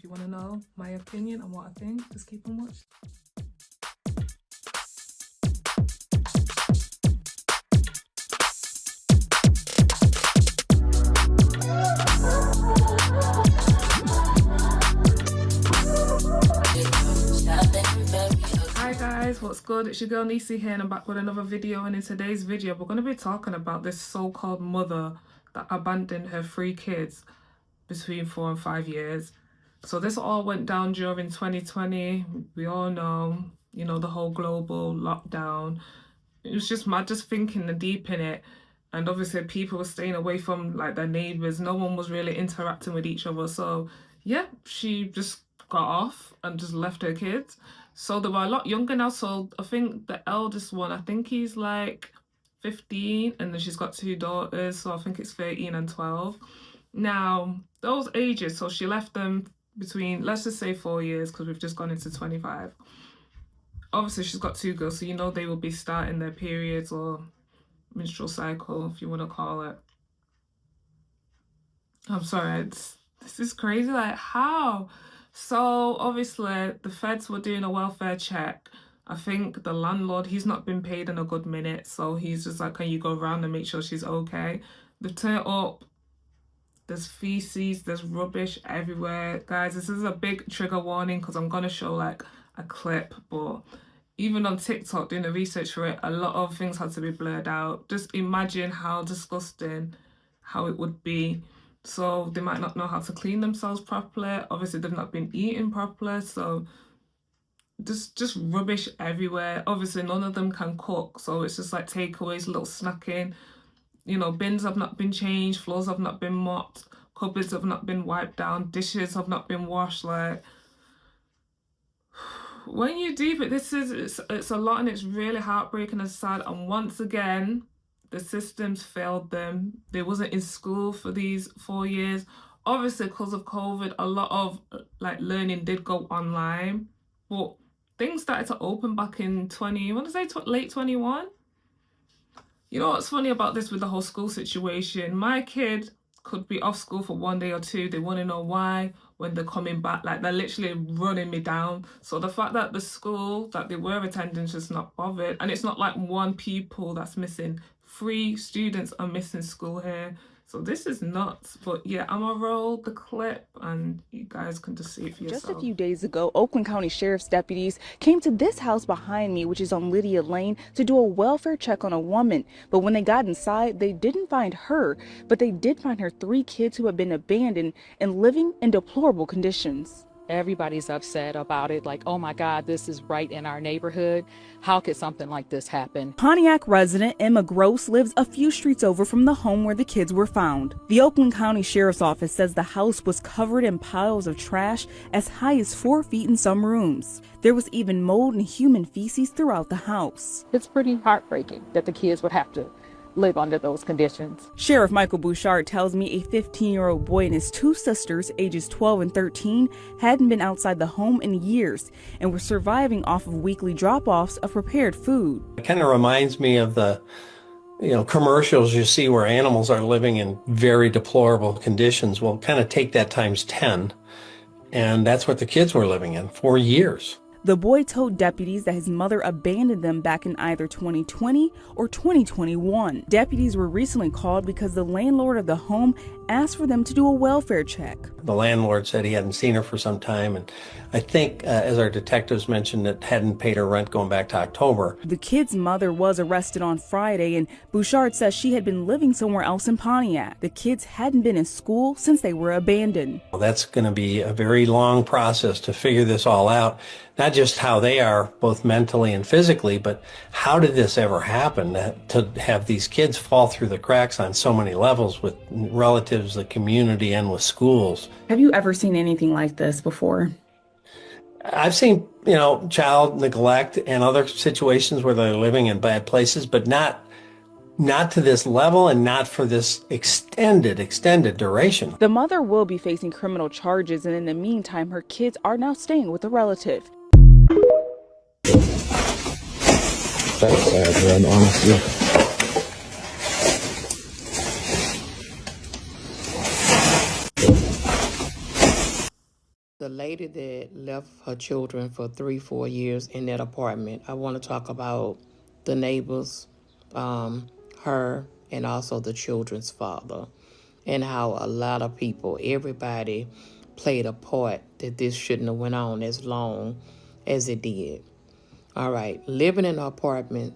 you want to know my opinion on what I think, just keep on watching. Hi guys, what's good? It's your girl Nisi here and I'm back with another video, and in today's video we're going to be talking about this so-called mother that abandoned her 3 kids between 4 and 5 years. So this all went down during 2020. We all know, you know, the whole global lockdown. It was just mad just thinking the deep in it. And obviously people were staying away from like their neighbours. No one was really interacting with each other. So yeah, she just got off and just left her kids. So they were a lot younger now. So I think the eldest one, I think he's like 15, and then she's got 2 daughters. So I think it's 13 and 12. Now, those ages, so she left them between, let's just say 4 years, because we've just gone into 25. Obviously, she's got 2 girls, so you know they will be starting their periods or menstrual cycle, if you want to call it. I'm sorry, this is crazy. Like, how? So, obviously, the feds were doing a welfare check. I think the landlord, he's not been paid in a good minute, so he's just like, can you go around and make sure she's okay? They've turned up. There's feces, there's rubbish everywhere. Guys, this is a big trigger warning because I'm going to show like a clip. But even on TikTok, doing the research for it, a lot of things had to be blurred out. Just imagine how disgusting how it would be. So they might not know how to clean themselves properly. Obviously, they've not been eating properly. So just rubbish everywhere. Obviously, none of them can cook. So it's just like takeaways, little snacking. You know, bins have not been changed, floors have not been mopped, cupboards have not been wiped down, dishes have not been washed. Like, when you deep it, it's a lot, and it's really heartbreaking and sad. And once again, the systems failed them. They wasn't in school for these 4 years. Obviously, because of COVID, a lot of like learning did go online, but things started to open back in late 21. You know what's funny about this with the whole school situation? My kid could be off school for 1 day or 2. They want to know why when they're coming back. Like, they're literally running me down. So the fact that the school that they were attending is just not bothered. And it's not like 1 pupil that's missing. 3 students are missing school here. So this is nuts. But yeah, I'm gonna roll the clip and you guys can just see it for yourself. Just a few days ago, Oakland County Sheriff's deputies came to this house behind me, which is on Lydia Lane, to do a welfare check on a woman. But when they got inside, they didn't find her, but they did find her 3 kids who had been abandoned and living in deplorable conditions. Everybody's upset about it, like, oh my God, this is right in our neighborhood. How could something like this happen? Pontiac resident Emma Gross lives a few streets over from the home where the kids were found. The Oakland County Sheriff's Office says the house was covered in piles of trash as high as 4 feet in some rooms. There was even mold and human feces throughout the house. It's pretty heartbreaking that the kids would have to live under those conditions. Sheriff Michael Bouchard tells me a 15-year-old boy and his 2 sisters, ages 12 and 13, hadn't been outside the home in years and were surviving off of weekly drop-offs of prepared food. It kind of reminds me of the, commercials you see where animals are living in very deplorable conditions. Well, kind of take that times 10, and that's what the kids were living in for years. The boy told deputies that his mother abandoned them back in either 2020 or 2021. Deputies were recently called because the landlord of the home asked for them to do a welfare check. The landlord said he hadn't seen her for some time, and I think, as our detectives mentioned, that hadn't paid her rent going back to October. The kid's mother was arrested on Friday, and Bouchard says she had been living somewhere else in Pontiac. The kids hadn't been in school since they were abandoned. Well, that's going to be a very long process to figure this all out. Not just how they are, both mentally and physically, but how did this ever happen to have these kids fall through the cracks on so many levels with relatives, the community, and with schools? Have you ever seen anything like this before? I've seen, child neglect and other situations where they're living in bad places, but not to this level and not for this extended duration. The mother will be facing criminal charges, and in the meantime, her kids are now staying with a relative. That's sad, man, honestly. The the lady that left her children for 3-4 years in that apartment. I want to talk about the neighbors, her, and also the children's father, and how a lot of people, everybody, played a part that this shouldn't have went on as long as it did. All right, living in an apartment,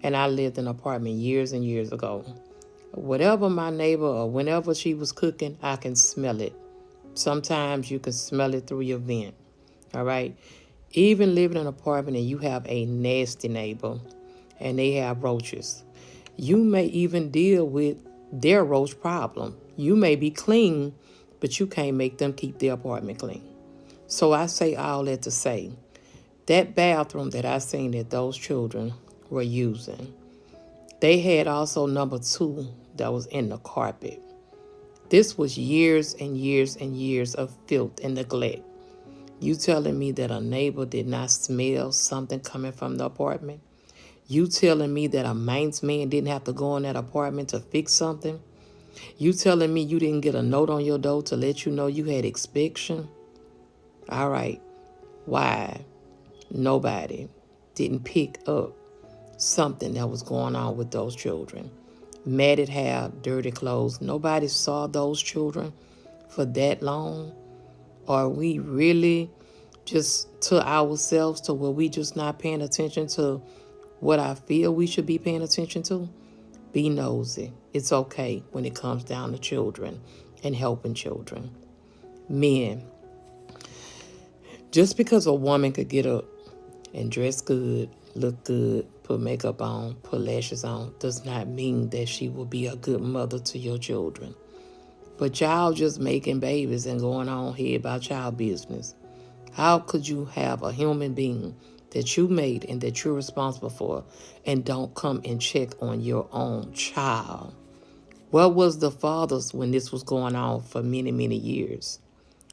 and I lived in an apartment years and years ago. Whatever my neighbor or whenever she was cooking, I can smell it. Sometimes you can smell it through your vent. All right, even living in an apartment and you have a nasty neighbor and they have roaches, you may even deal with their roach problem. You may be clean, but you can't make them keep their apartment clean. So I say all that to say, that bathroom that I seen that those children were using, they had also number 2 that was in the carpet. This was years and years and years of filth and neglect. You telling me that a neighbor did not smell something coming from the apartment? You telling me that a maintenance man didn't have to go in that apartment to fix something? You telling me you didn't get a note on your door to let you know you had inspection? All right. Why nobody didn't pick up something that was going on with those children? Matted hair, dirty clothes. Nobody saw those children for that long? Are we really just to ourselves to where we just not paying attention to what I feel we should be paying attention to? Be nosy. It's okay when it comes down to children and helping children. Men, just because a woman could get up and dress good, look good, put makeup on, put lashes on, does not mean that she will be a good mother to your children. But y'all just making babies and going on here about y'all business. How could you have a human being that you made and that you're responsible for and don't come and check on your own child? Where was the fathers when this was going on for many, many years?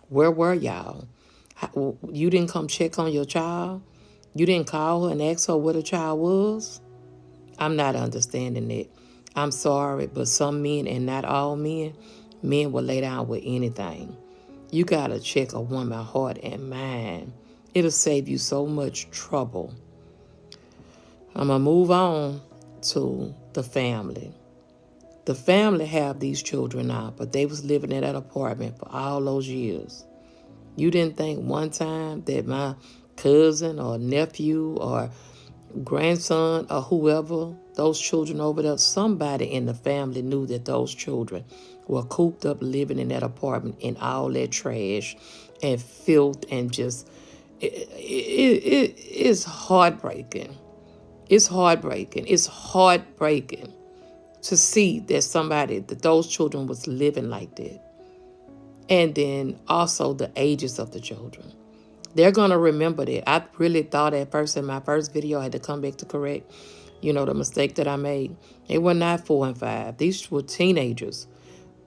Where were y'all? You didn't come check on your child? You didn't call her and ask her what a child was? I'm not understanding it. I'm sorry, but some men, and not all men, men will lay down with anything. You got to check a woman's heart and mind. It'll save you so much trouble. I'm going to move on to the family. The family have these children now, but they was living in that apartment for all those years. You didn't think one time that my cousin or nephew or grandson or whoever, those children over there, somebody in the family knew that those children were cooped up living in that apartment in all that trash and filth and just, it's heartbreaking. It's heartbreaking. It's heartbreaking to see that those children was living like that. And then also the ages of the children. They're going to remember that. I really thought at first in my first video, I had to come back to correct, the mistake that I made. They were not 4 and 5. These were teenagers.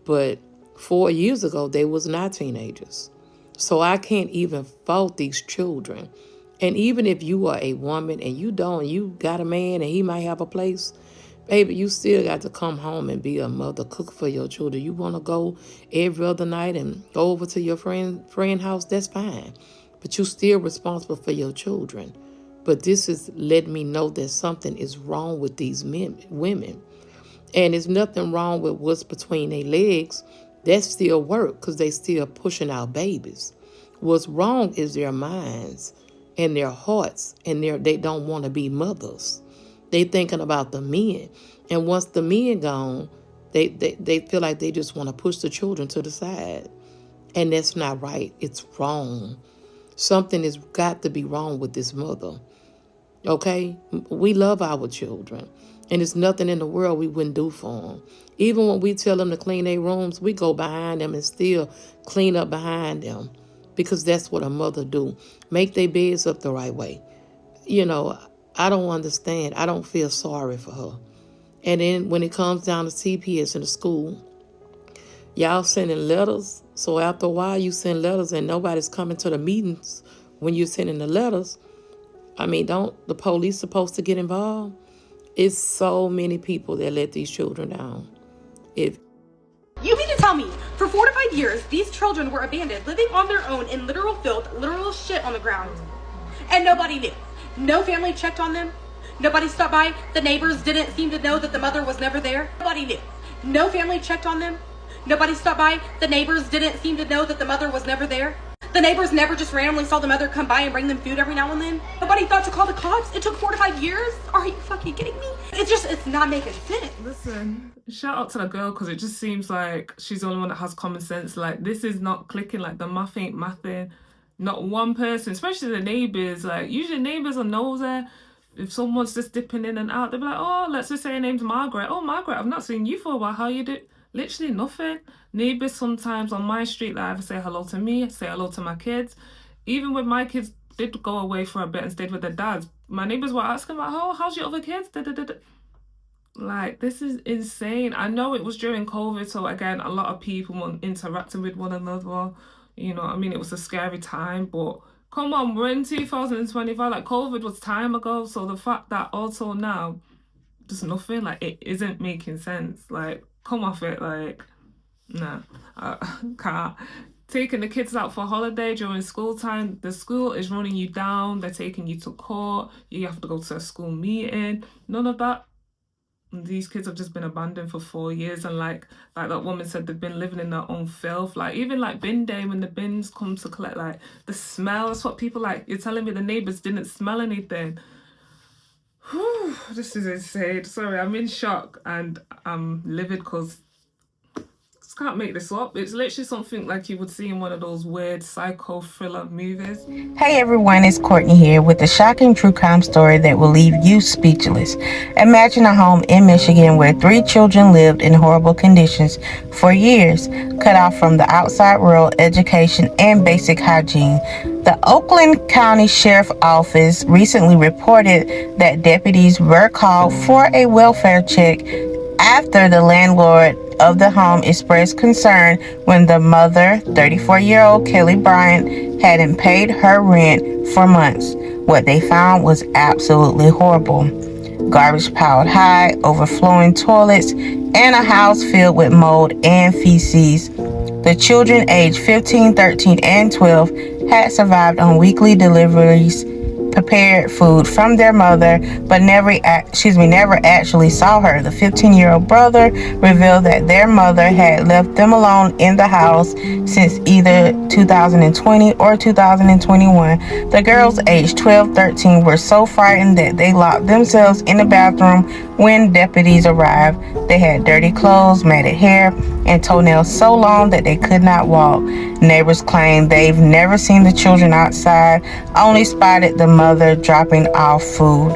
But 4 years ago, they was not teenagers. So I can't even fault these children. And even if you are a woman and you got a man and he might have a place, baby, you still got to come home and be a mother, cook for your children. You want to go every other night and go over to your friend house, that's fine. But you're still responsible for your children. But this is letting me know that something is wrong with these women. And there's nothing wrong with what's between their legs. That still work because they still pushing out babies. What's wrong is their minds and their hearts, and they don't want to be mothers. They thinking about the men. And once the men gone, they feel like they just want to push the children to the side. And that's not right. It's wrong. Something has got to be wrong with this mother. Okay? We love our children. And there's nothing in the world we wouldn't do for them. Even when we tell them to clean their rooms, we go behind them and still clean up behind them. Because that's what a mother do. Make their beds up the right way. I don't understand. I don't feel sorry for her. And then when it comes down to CPS in the school, y'all sending letters. So after a while, you send letters and nobody's coming to the meetings when you're sending the letters. Don't the police supposed to get involved? It's so many people that let these children down. You mean to tell me, for For 4 to 5 years, these children were abandoned, living on their own in literal filth, literal shit on the ground. And nobody knew. No family checked on them. Nobody stopped by. The neighbors didn't seem to know that the mother was never there. Nobody knew. No family checked on them. Nobody stopped by. The neighbors didn't seem to know that the mother was never there. The neighbors never just randomly saw the mother come by and bring them food every now and then. Nobody thought to call the cops. It took 4 to 5 years. Are you fucking kidding me? It's not making sense. Listen, shout out to the girl, because it just seems like she's the only one that has common sense. Like, this is not clicking. Like, the math ain't mathing. Not one person, especially the neighbors. Like, usually neighbors are nosy. If someone's just dipping in and out, they'll be like, oh, let's just say her name's Margaret. Oh, Margaret, I've not seen you for a while. How you do? Literally nothing. Neighbors sometimes on my street, like, either say hello to me, say hello to my kids. Even when my kids did go away for a bit and stayed with their dads, my neighbors were asking about, oh, how's your other kids? Like, this is insane. I know it was during COVID, so again, a lot of people weren't interacting with one another. You know, I mean, it was a scary time, but come on, we're in 2025. Like, COVID was time ago, so the fact that also now, just nothing, like, it isn't making sense. Like, come off it, like, nah, can't. Taking the kids out for holiday during school time, the school is running you down, they're taking you to court, you have to go to a school meeting, none of that. These kids have just been abandoned for 4 years, and like that woman said, they've been living in their own filth. Like, even like bin day, when the bins come to collect, like, the smell, that's what people like. You're telling me the neighbors didn't smell anything? Whew, this is insane. Sorry, I'm in shock and I'm livid because can't make this up. It's literally something like you would see in one of those weird psycho thriller movies. Hey everyone, it's Courtney here with a shocking true crime story that will leave you speechless. Imagine a home in Michigan where 3 children lived in horrible conditions for years, cut off from the outside world, education, and basic hygiene. The Oakland County Sheriff Office recently reported that deputies were called for a welfare check after the landlord of the home expressed concern when the mother, 34-year-old Kelly Bryant, hadn't paid her rent for months. What they found was absolutely horrible. Garbage piled high, overflowing toilets, and a house filled with mold and feces. The children aged 15, 13, and 12 had survived on weekly deliveries, prepared food from their mother, but never actually saw her. The 15-year-old brother revealed that their mother had left them alone in the house since either 2020 or 2021. The girls aged 12, 13 were so frightened that they locked themselves in the bathroom when deputies arrived. They had dirty clothes, matted hair, and toenails so long that they could not walk. Neighbors claim they've never seen the children outside, only spotted the mother dropping off food.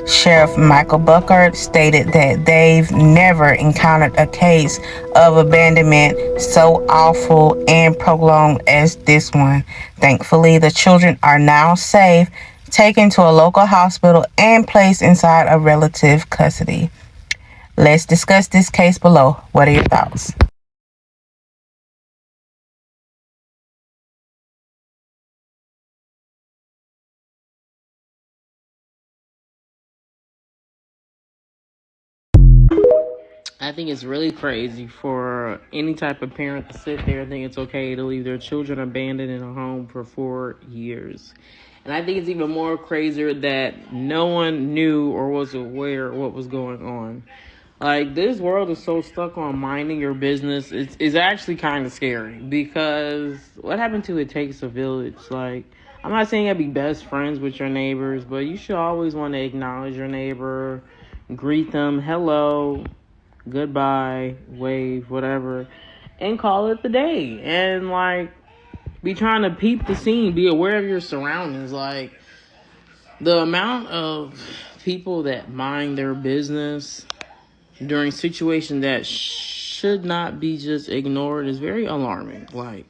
Sheriff Michael Buckard stated that they've never encountered a case of abandonment so awful and prolonged as this one. Thankfully, the children are now safe, taken to a local hospital, and placed inside a relative custody. Let's discuss this case below. What are your thoughts? I think it's really crazy for any type of parent to sit there and think it's okay to leave their children abandoned in a home for 4 years. And I think it's even more crazier that no one knew or was aware of what was going on. Like, this world is so stuck on minding your business. It's actually kind of scary, because what happened to it takes a village. Like, I'm not saying you gotta be best friends with your neighbors, but you should always want to acknowledge your neighbor, greet them, hello, goodbye, wave, whatever, and call it the day. And like, be trying to peep the scene, be aware of your surroundings. Like, the amount of people that mind their business during situations that should not be just ignored is very alarming. Like,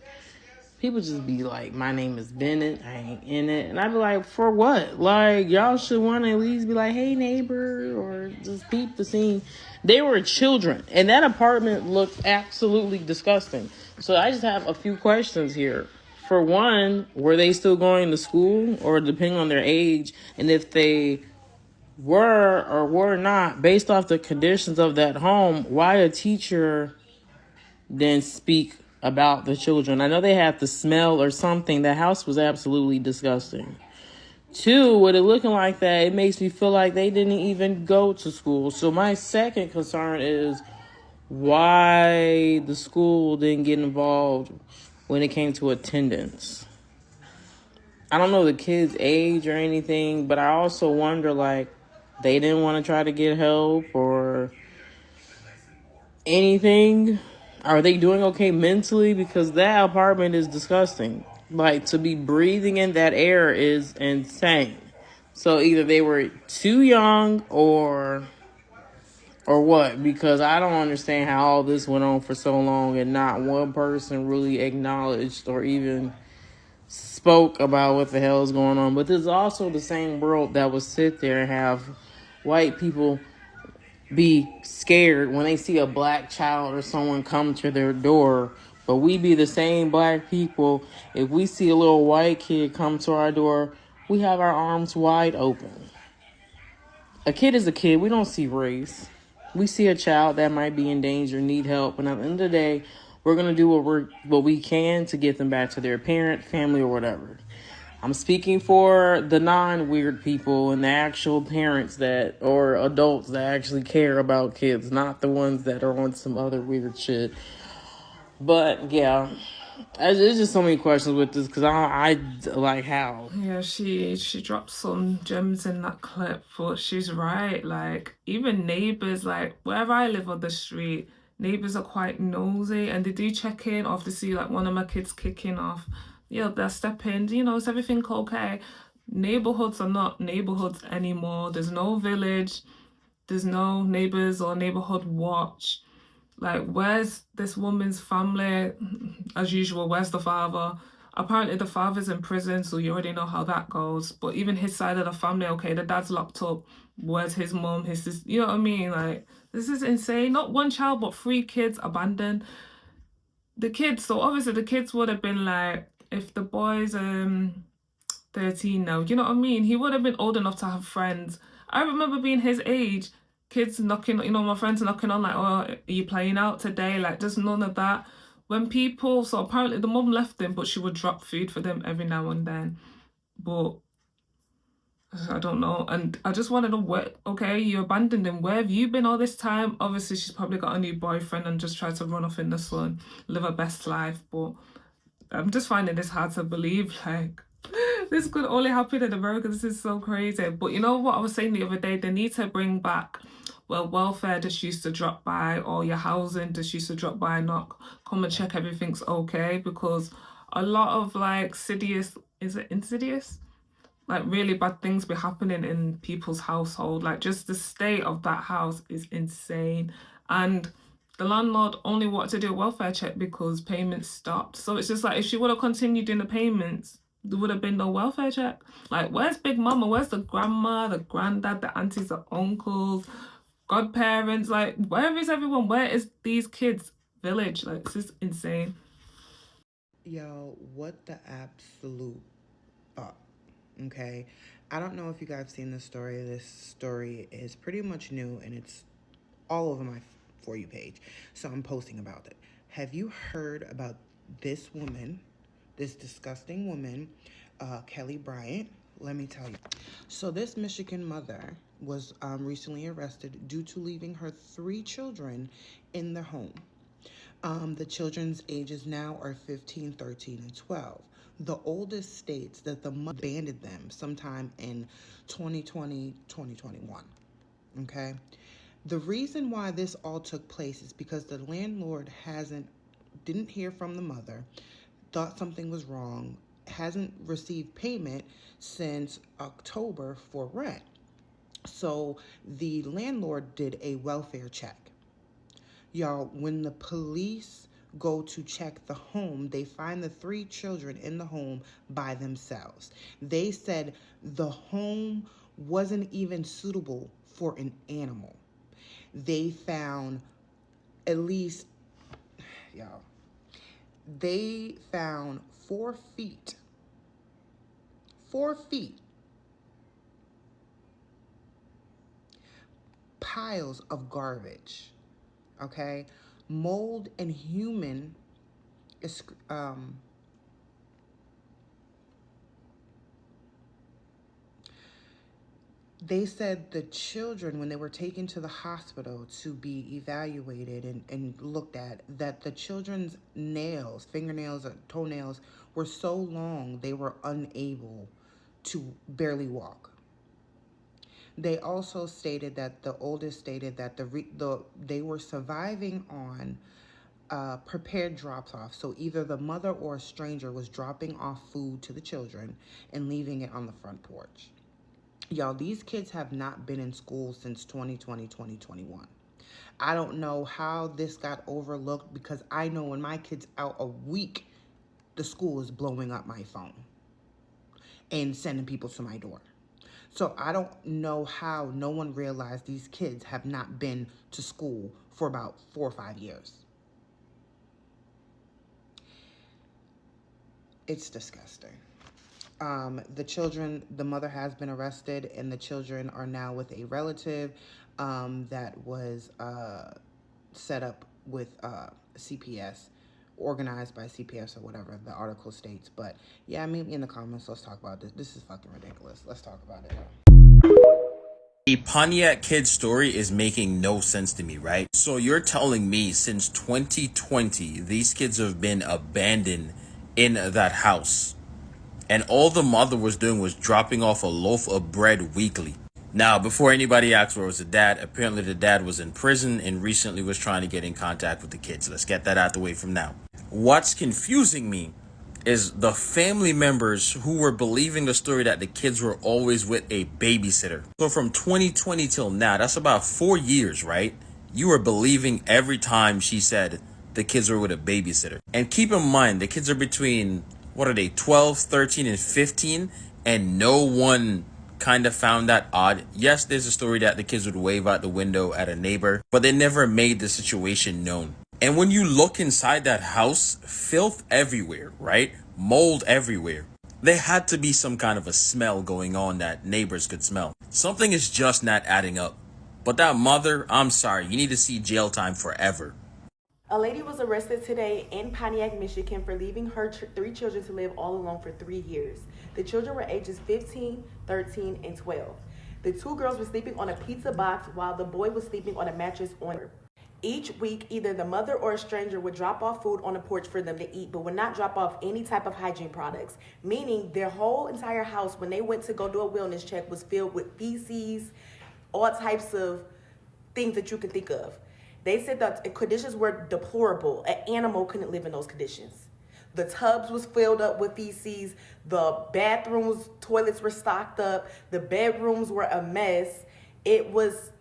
people just be like, my name is Bennett, I ain't in it. And I'd be like, for what? Like, y'all should want to at least be like, hey, neighbor, or just peep the scene. They were children, and that apartment looked absolutely disgusting. So I just have a few questions here. For one, were they still going to school, or depending on their age, and if they were or were not, based off the conditions of that home, why a teacher didn't speak about the children. I know they have the smell or something. The house was absolutely disgusting. Two, with it looking like that, it makes me feel like they didn't even go to school. So my second concern is why the school didn't get involved when it came to attendance. I don't know the kids' age or anything, but I also wonder, like, they didn't want to try to get help or anything. Are they doing okay mentally? Because that apartment is disgusting. Like, to be breathing in that air is insane. So either they were too young or what, because I don't understand how all this went on for so long and not one person really acknowledged or even spoke about what the hell is going on. But this is also the same world that will sit there and have white people be scared when they see a black child or someone come to their door. But we be the same black people. If we see a little white kid come to our door, we have our arms wide open. A kid is a kid. We don't see race. We see a child that might be in danger, need help, and at the end of the day, we're gonna do what we can to get them back to their parent, family, or whatever. I'm speaking for the non-weird people and the actual parents that, or adults that actually care about kids, not the ones that are on some other weird shit. But yeah, there's just so many questions with this because I like how. Yeah, she dropped some gems in that clip, but she's right. Like, even neighbors, like wherever I live on the street, neighbors are quite nosy and they do check in, or if they see like one of my kids kicking off, yeah, they'll step in, you know, is everything okay? Neighborhoods are not neighborhoods anymore. There's no village, there's no neighbors or neighborhood watch. Like, where's this woman's family? As usual, where's the father? Apparently the father's in prison, so you already know how that goes. But even his side of the family, okay, the dad's locked up. Where's his mom, his sister? You know what I mean? Like, this is insane. Not one child, but 3 kids abandoned. The kids, so obviously the kids would have been like, if the boy's 13 now, you know what I mean? He would have been old enough to have friends. I remember being his age, kids knocking, you know, my friends knocking on like, oh, are you playing out today? Like, just none of that. When people, so apparently the mum left them, but she would drop food for them every now and then. But I don't know. And I just want to know, where, okay, you abandoned him. Where have you been all this time? Obviously, she's probably got a new boyfriend and just tried to run off in the sun, live her best life. But I'm just finding this hard to believe. Like, this could only happen in America. This is so crazy. But you know what I was saying the other day? They need to bring back, well, welfare just used to drop by, or your housing just used to drop by, knock, come and check everything's okay. Because a lot of like insidious, is it insidious? Like really bad things be happening in people's household. Like just the state of that house is insane. And the landlord only wanted to do a welfare check because payments stopped. So it's just like, if she would have continued doing the payments, there would have been no welfare check. Like, where's Big Mama? Where's the grandma, the granddad, the aunties, the uncles, godparents? Like, where is everyone? Where is these kids' village? Like, this is insane. Yo, what the absolute fuck? Okay, I don't know if you guys have seen this story. This story is pretty much new and it's all over my For You page, so I'm posting about it. Have you heard about this woman, this disgusting woman, Kelly Bryant? Let me tell you. So this Michigan mother was recently arrested due to leaving her 3 children in the home. The children's ages now are 15, 13, and 12. The oldest states that the mother abandoned them sometime in 2020, 2021. Okay? The reason why this all took place is because the landlord didn't hear from the mother, thought something was wrong, hasn't received payment since October for rent. So the landlord did a welfare check. Y'all, when the police go to check the home, they find the 3 children in the home by themselves. They said the home wasn't even suitable for an animal. They found at least, y'all, they found 4 feet, piles of garbage, okay? Mold and human it's, they said the children, when they were taken to the hospital to be evaluated and looked at, that the children's nails, fingernails, or toenails were so long they were unable to barely walk. They also stated that the oldest stated that they were surviving on prepared drops off. So either the mother or a stranger was dropping off food to the children and leaving it on the front porch. Y'all, these kids have not been in school since 2020, 2021. I don't know how this got overlooked, because I know when my kid's out a week, the school is blowing up my phone and sending people to my door. So I don't know how no one realized these kids have not been to school for about 4 or 5 years. It's disgusting. The mother has been arrested, and the children are now with a relative that was set up with CPS, organized by CPS or whatever the article states. But yeah, meet me in the comments. Let's talk about this. This is fucking ridiculous. Let's talk about it. The Pontiac kid story is making no sense to me, right? So you're telling me since 2020, these kids have been abandoned in that house, and all the mother was doing was dropping off a loaf of bread weekly. Now, before anybody asks where was the dad, apparently the dad was in prison and recently was trying to get in contact with the kids. Let's get that out the way from now. What's confusing me is the family members who were believing the story that the kids were always with a babysitter. So from 2020 till now, that's about 4 years, right? You were believing every time she said the kids were with a babysitter. And keep in mind, the kids are between, 12, 13, and 15, and no one kind of found that odd. Yes, there's a story that the kids would wave out the window at a neighbor, but they never made the situation known. And when you look inside that house, filth everywhere, right? Mold everywhere. There had to be some kind of a smell going on that neighbors could smell. Something is just not adding up. But that mother, I'm sorry, you need to see jail time forever. A lady was arrested today in Pontiac, Michigan for leaving her 3 children to live all alone for 3 years. The children were ages 15, 13, and 12. The 2 girls were sleeping on a pizza box while the boy was sleeping on a mattress on her. Each week, either the mother or a stranger would drop off food on the porch for them to eat, but would not drop off any type of hygiene products, meaning their whole entire house, when they went to go do a wellness check, was filled with feces, all types of things that you can think of. They said that the conditions were deplorable. An animal couldn't live in those conditions. The tubs was filled up with feces. The bathrooms, toilets were stocked up. The bedrooms were a mess. It was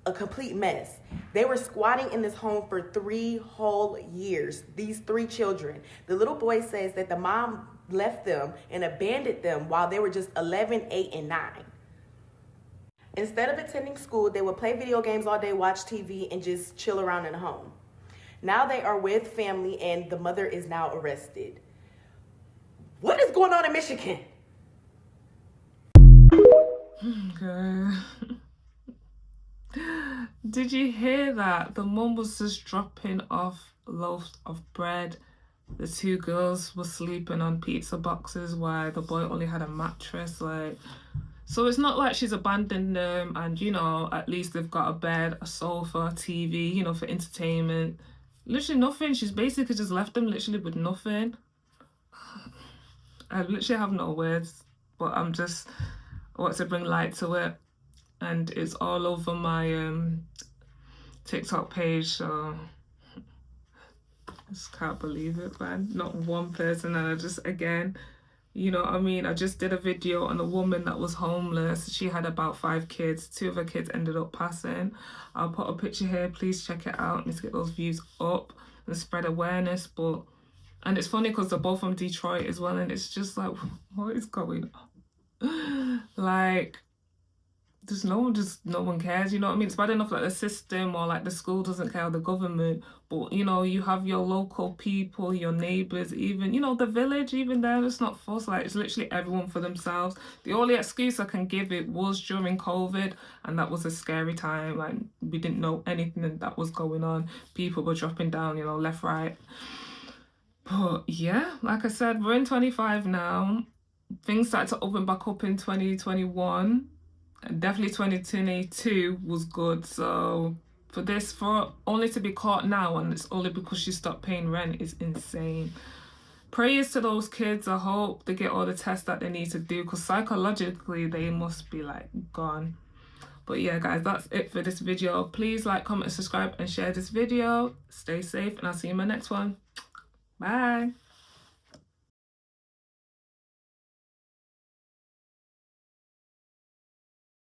a complete mess. They were squatting in this home for 3 whole years, these 3 children. The little boy says that the mom left them and abandoned them while they were just 11, 8, and 9. Instead of attending school, they would play video games all day, watch TV, and just chill around in the home. Now they are with family, and the mother is now arrested. What is going on in Michigan? Okay. Did you hear that? The mum was just dropping off loaves of bread. The 2 girls were sleeping on pizza boxes while the boy only had a mattress. So it's not like she's abandoned them and, at least they've got a bed, a sofa, TV, for entertainment. Literally nothing. She's basically just left them literally with nothing. I literally have no words, but I want to bring light to it. And it's all over my TikTok page, so I just can't believe it, man. Not one person, and I just, again, I just did a video on a woman that was homeless. She had about 5 kids. 2 of her kids ended up passing. I'll put a picture here. Please check it out. Let's get those views up and spread awareness. And it's funny because they're both from Detroit as well. And it's just like, what is going on? No one cares, It's bad enough the system or the school doesn't care, the government, but you have your local people, your neighbors, even the village, even there, it's not fuss. It's literally everyone for themselves. The only excuse I can give it was during COVID, and that was a scary time, and we didn't know anything that was going on. People were dropping down, left, right. But yeah, like I said, we're in 25 now. Things started to open back up in 2021. And definitely 2022 was good. So for only to be caught now, and it's only because she stopped paying rent, is insane. Prayers to those kids. I hope they get all the tests that they need to do, because psychologically they must be like gone. But yeah, guys, that's it for this video. Please like, comment, subscribe, and share this video. Stay safe, and I'll see you in my next one. Bye.